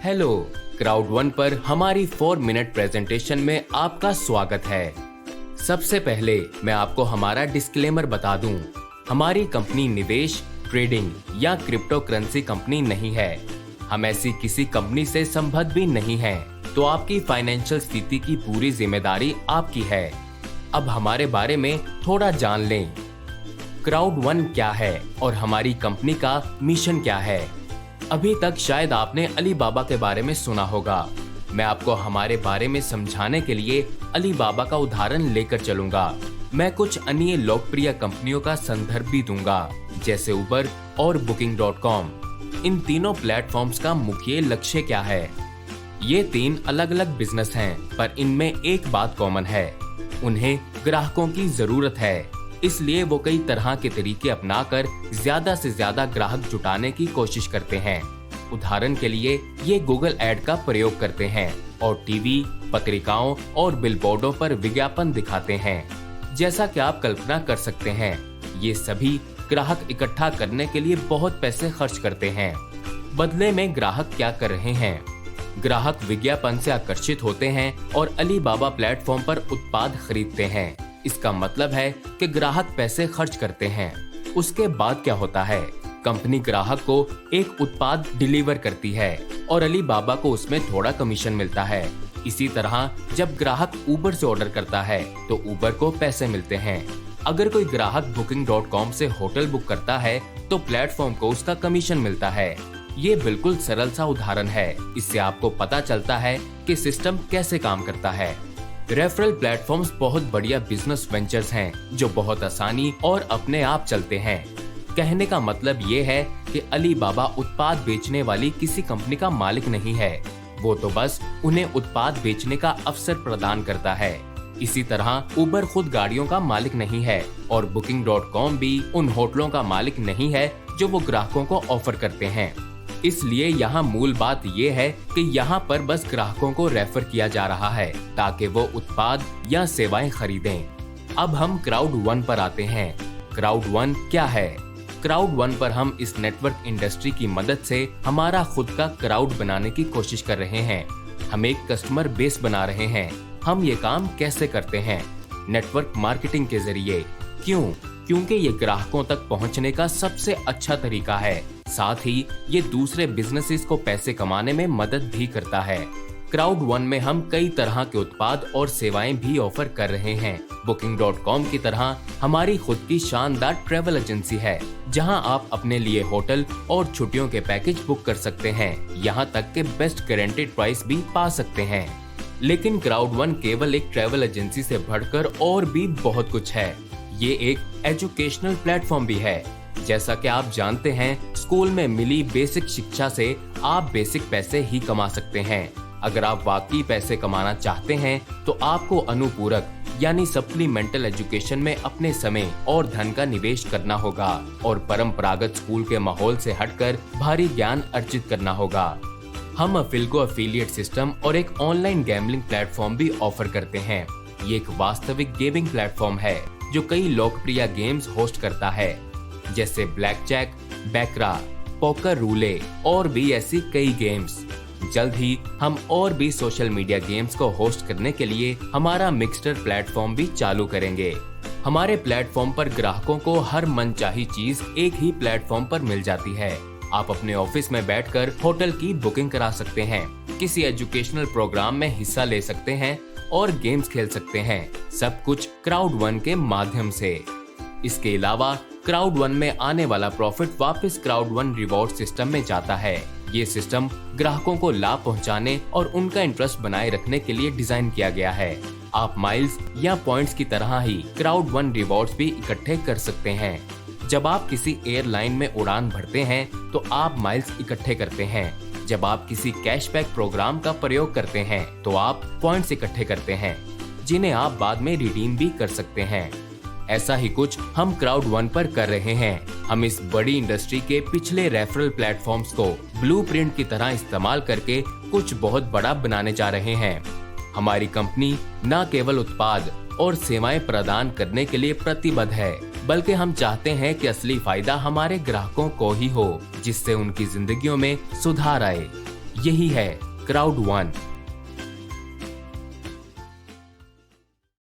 Hello, crowd one पर हमारी 4 minute presentation में आपका स्वागत है। सबसे पहले मैं आपको हमारा डिस्क्लेमर बता दूं। हमारी कंपनी निवेश, ट्रेडिंग या क्रिप्टो करेंसी कंपनी नहीं है। हम ऐसी किसी कंपनी से संबद्ध भी नहीं हैं, तो आपकी फाइनेंशियल स्थिति की पूरी जिम्मेदारी आपकी है। अब हमारे बारे में थोड़ा जान लें। क्राउड वन क्या है और हमारी कंपनी का मिशन क्या है। अभी तक शायद आपने अलीबाबा के बारे में सुना होगा। मैं आपको हमारे बारे में समझाने के लिए अलीबाबा का उदाहरण लेकर चलूंगा। मैं कुछ अन्य लोकप्रिय कंपनियों का संदर्भ भी दूंगा, जैसे उबर और Booking.com। इन तीनों प्लेटफॉर्म्स का मुख्य लक्ष्य क्या है। ये 3 अलग अलग बिजनेस हैं, पर इनमें एक बात कॉमन है। उन्हें ग्राहकों की जरूरत है, इसलिए वो कई तरह के तरीके अपनाकर ज्यादा से ज्यादा ग्राहक जुटाने की कोशिश करते हैं। उदाहरण के लिए ये गूगल ऐड का प्रयोग करते हैं और टीवी, पत्रिकाओं और बिलबोर्डों पर विज्ञापन दिखाते हैं। जैसा कि आप कल्पना कर सकते हैं, ये सभी ग्राहक इकट्ठा करने के लिए बहुत पैसे खर्च करते हैं। बदले में ग्राहक क्या कर रहे हैं? ग्राहक विज्ञापन से आकर्षित होते हैं और अलीबाबा प्लेटफॉर्म पर उत्पाद खरीदते हैं। इसका मतलब है कि ग्राहक पैसे खर्च करते हैं। उसके बाद क्या होता है? कंपनी ग्राहक को एक उत्पाद डिलीवर करती है और अलीबाबा को उसमें थोड़ा कमीशन मिलता है। इसी तरह जब ग्राहक उबर से ऑर्डर करता है तो उबर को पैसे मिलते हैं। अगर कोई ग्राहक Booking.com से होटल बुक करता है तो प्लेटफॉर्म को उसका कमीशन मिलता है। ये बिल्कुल सरल सा उदाहरण है। इससे आपको पता चलता है कि सिस्टम कैसे काम करता है। रेफरल प्लेटफॉर्म्स बहुत बढ़िया बिजनेस वेंचर्स हैं, जो बहुत आसानी और अपने आप चलते हैं। कहने का मतलब ये है कि अलीबाबा उत्पाद बेचने वाली किसी कंपनी का मालिक नहीं है। वो तो बस उन्हें उत्पाद बेचने का अवसर प्रदान करता है। इसी तरह उबर खुद गाड़ियों का मालिक नहीं है और Booking.com भी उन होटलों का मालिक नहीं है जो वो ग्राहकों को ऑफर करते हैं। इसलिए यहाँ मूल बात ये है कि यहाँ पर बस ग्राहकों को रेफर किया जा रहा है ताकि वो उत्पाद या सेवाएं खरीदें। अब हम क्राउड वन पर आते हैं। क्राउड वन क्या है? क्राउड वन पर हम इस नेटवर्क इंडस्ट्री की मदद से हमारा खुद का क्राउड बनाने की कोशिश कर रहे हैं। हम एक कस्टमर बेस बना रहे हैं। हम ये काम कैसे करते हैं? नेटवर्क मार्केटिंग के जरिए। क्यों? क्योंकि ये ग्राहकों तक पहुंचने का सबसे अच्छा तरीका है। साथ ही ये दूसरे बिजनेसेस को पैसे कमाने में मदद भी करता है। क्राउड वन में हम कई तरह के उत्पाद और सेवाएं भी ऑफर कर रहे हैं। Booking.com की तरह हमारी खुद की शानदार ट्रैवल एजेंसी है, जहां आप अपने लिए होटल और छुट्टियों के पैकेज बुक कर सकते हैं। यहां तक के बेस्ट गारंटीड प्राइस भी पा सकते हैं। लेकिन क्राउड वन केवल एक ट्रैवल एजेंसी से बढ़कर और भी बहुत कुछ है। ये एक एजुकेशनल प्लेटफॉर्म भी है। जैसा कि आप जानते हैं, स्कूल में मिली बेसिक शिक्षा से आप बेसिक पैसे ही कमा सकते हैं। अगर आप वाकई पैसे कमाना चाहते हैं तो आपको अनुपूरक यानी सप्लीमेंटल एजुकेशन में अपने समय और धन का निवेश करना होगा और परंपरागत स्कूल के माहौल से हटकर भारी ज्ञान अर्जित करना होगा। हम अफिल्को एफिलिएट सिस्टम और एक ऑनलाइन गैम्बलिंग प्लेटफॉर्म भी ऑफर करते हैं। ये एक वास्तविक गेमिंग प्लेटफॉर्म है जो कई लोकप्रिय गेम्स होस्ट करता है, जैसे ब्लैक जैक, बैकरा, पोकर रूले और भी ऐसी कई गेम्स। जल्द ही हम और भी सोशल मीडिया गेम्स को होस्ट करने के लिए हमारा मिक्सटर प्लेटफॉर्म भी चालू करेंगे। हमारे प्लेटफॉर्म पर ग्राहकों को हर मनचाही चीज एक ही प्लेटफॉर्म पर मिल जाती है। आप अपने ऑफिस में बैठकर होटल की बुकिंग करा सकते हैं, किसी एजुकेशनल प्रोग्राम में हिस्सा ले सकते हैं और गेम्स खेल सकते हैं। सब कुछ क्राउड वन के माध्यम से। इसके अलावा क्राउड वन में आने वाला प्रॉफिट वापस क्राउड वन रिवॉर्ड सिस्टम में जाता है। ये सिस्टम ग्राहकों को लाभ पहुंचाने और उनका इंटरेस्ट बनाए रखने के लिए डिजाइन किया गया है। आप माइल्स या पॉइंट्स की तरह ही क्राउड वन रिवॉर्ड्स भी इकट्ठे कर सकते हैं। जब आप किसी एयरलाइन में उड़ान भरते हैं तो आप माइल्स इकट्ठे करते हैं। जब आप किसी कैशबैक प्रोग्राम का प्रयोग करते हैं तो आप पॉइंट्स इकट्ठे करते हैं, जिन्हें आप बाद में रिडीम भी कर सकते हैं। ऐसा ही कुछ हम क्राउड वन पर कर रहे हैं। हम इस बड़ी इंडस्ट्री के पिछले रेफरल प्लेटफॉर्म्स को ब्लूप्रिंट की तरह इस्तेमाल करके कुछ बहुत बड़ा बनाने जा रहे हैं। हमारी कंपनी न केवल उत्पाद और सेवाएं प्रदान करने के लिए प्रतिबद्ध है, बल्कि हम चाहते हैं कि असली फायदा हमारे ग्राहकों को ही हो, जिससे उनकी जिंदगियों में सुधार आए। यही है क्राउड वन।